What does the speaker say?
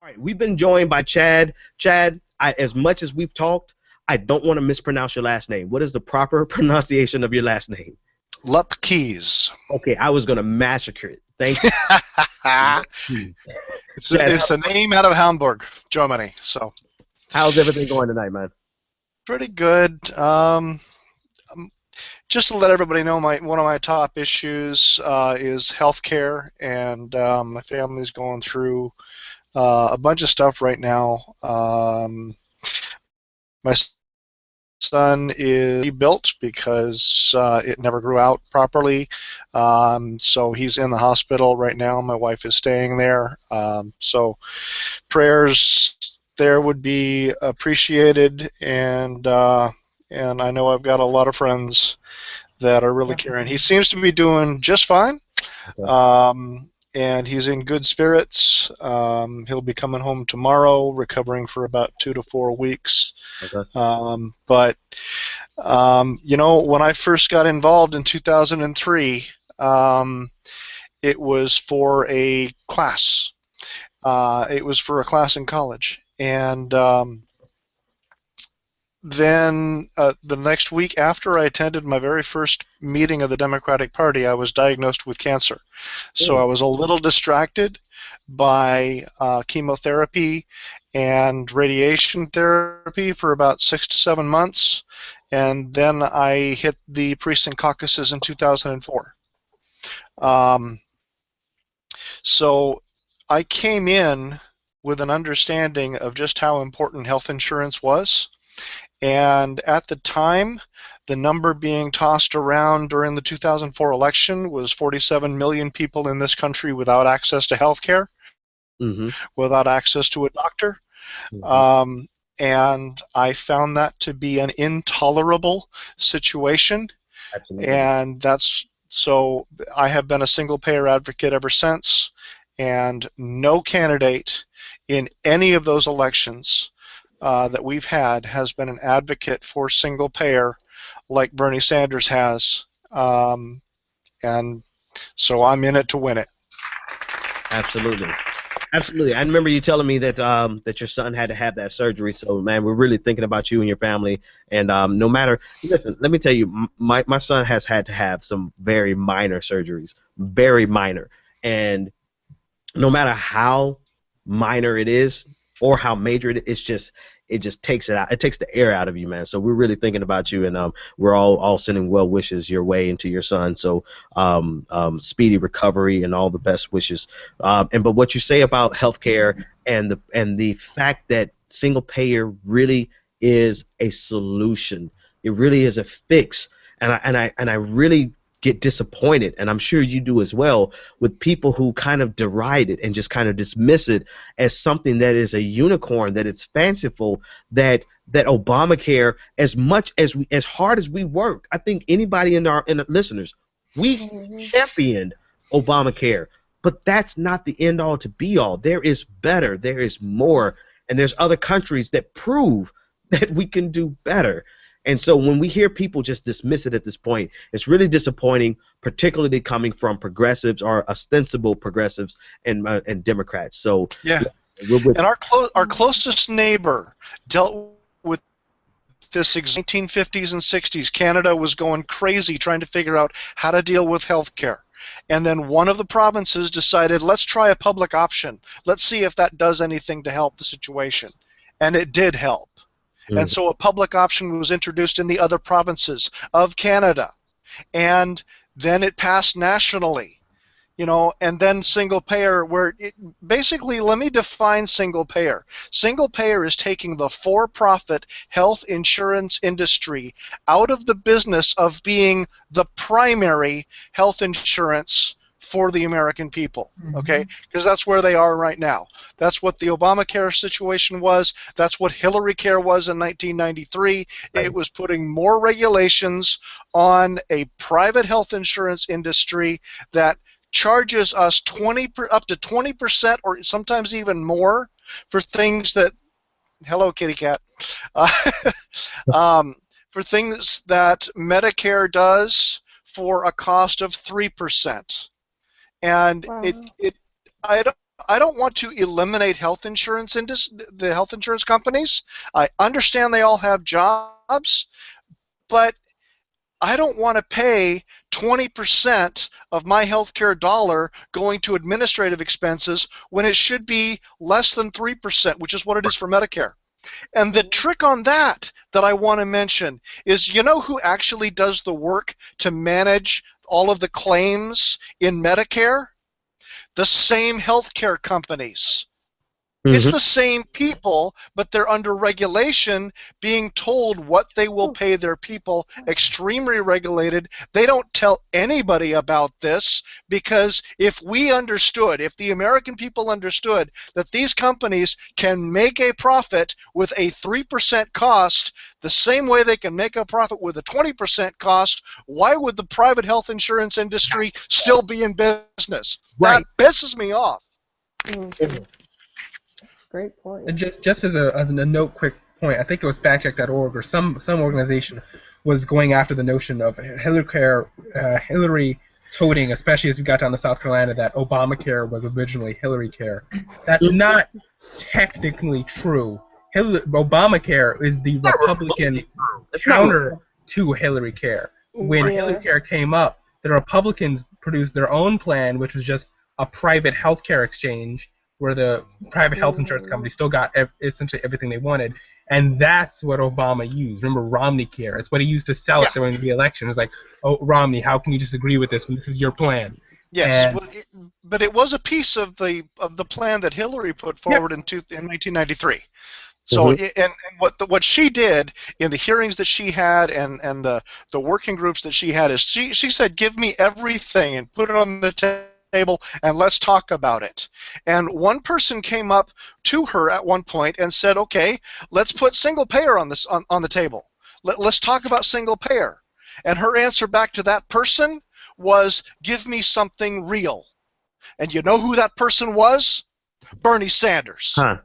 All right, we've been joined by Chad. Chad, as much as we've talked, I don't want to mispronounce your last name. What is the proper pronunciation of your last name? Lupkeys. Okay, I was gonna massacre it. Thank you. Chad, It's the name out of Hamburg, Germany. So how's everything going tonight, man? pretty good. Just to let everybody know, one of my top issues is healthcare, and my family's going through a bunch of stuff right now. My son is rebuilt because it never grew out properly, so he's in the hospital right now. My wife is staying there, so prayers there would be appreciated, and I know I've got a lot of friends that are really caring. He seems to be doing just fine. Okay. And he's in good spirits. He'll be coming home tomorrow, recovering for about 2 to 4 weeks. Okay. But when I first got involved in 2003, it was for a class. It was for a class in college, and then the next week after I attended my very first meeting of the Democratic Party, I was diagnosed with cancer. So I was a little distracted by chemotherapy and radiation therapy for about 6 to 7 months, and then I hit the precinct caucuses in 2004. So I came in with an understanding of just how important health insurance was. And at the time, the number being tossed around during the 2004 election was 47 million people in this country without access to health care, without access to a doctor. And I found that to be an intolerable situation. Absolutely. And so I have been a single-payer advocate ever since, and no candidate in any of those elections that we've had has been an advocate for single payer like Bernie Sanders has, and so I'm in it to win it. Absolutely. Absolutely. I remember you telling me that that your son had to have that surgery. So, man, we're really thinking about you and your family. And no matter, listen, let me tell you, my son has had to have some very minor surgeries, very minor. And no matter how minor it is or how major it is, it just takes it out. It takes the air out of you, man. So we're really thinking about you, and we're all sending well wishes your way and to your son. So speedy recovery and all the best wishes. But what you say about healthcare and the fact that single payer really is a solution. It really is a fix, and I really get disappointed, and I'm sure you do as well, with people who kind of deride it and just kind of dismiss it as something that is a unicorn, that it's fanciful, that Obamacare, as hard as we work, I think anybody in the listeners, we championed Obamacare, but that's not the end all to be all. There is better, there is more, and there's other countries that prove that we can do better. And so when we hear people just dismiss it at this point, it's really disappointing, particularly coming from progressives or ostensible progressives and Democrats. So yeah, and our closest neighbor dealt with this in the 1950s and 60s. Canada was going crazy trying to figure out how to deal with health care. And then one of the provinces decided, let's try a public option. Let's see if that does anything to help the situation. And it did help. And so a public option was introduced in the other provinces of Canada, and then it passed nationally, and then single payer, basically, let me define single payer. Single payer is taking the for-profit health insurance industry out of the business of being the primary health insurance for the American people, okay? Because that's where they are right now. That's what the Obamacare situation was. That's what Hillary Care was in 1993. Right. It was putting more regulations on a private health insurance industry that charges us up to 20% or sometimes even more for things that, hello kitty cat, for things that Medicare does for a cost of 3%. And wow. I I don't want to eliminate the health insurance companies. I understand they all have jobs, but I don't want to pay 20% of my healthcare dollar going to administrative expenses when it should be less than 3%, which is what it is for Medicare. And the trick on that I want to mention is, you know who actually does the work to manage all of the claims in Medicare? The same healthcare companies. It's Hmm. the same people, but they're under regulation, being told what they will pay their people, extremely regulated. They don't tell anybody about this, because if the American people understood that these companies can make a profit with a 3% cost, the same way they can make a profit with a 20% cost, why would the private health insurance industry still be in business? That Right. pisses me off. Mhm. Great point. And just as a note, quick point, I think it was factcheck.org or some organization was going after the notion of Hillary toting, especially as we got down to South Carolina, that Obamacare was originally Hillary care. That's not technically true. Obamacare is the Not Republican remotely true. It's not counter to Hillary care. When Hillary Yeah. care came up, the Republicans produced their own plan, which was just a private healthcare exchange where the private health insurance company still got essentially everything they wanted, and that's what Obama used. Remember Romney Care? It's what he used to sell Yeah. it during the election. It was like, oh, Romney, how can you disagree with this when this is your plan? Yes, And but it was a piece of the plan that Hillary put yep, forward in 1993. So, hmm and what she did in the hearings that she had, and the working groups that she had, is she said, give me everything and put it on the table and let's talk about it. And one person came up to her at one point and said, okay, let's put single payer on the table. Let's talk about single payer. And her answer back to that person was, give me something real. And you know who that person was? Bernie Sanders. Huh.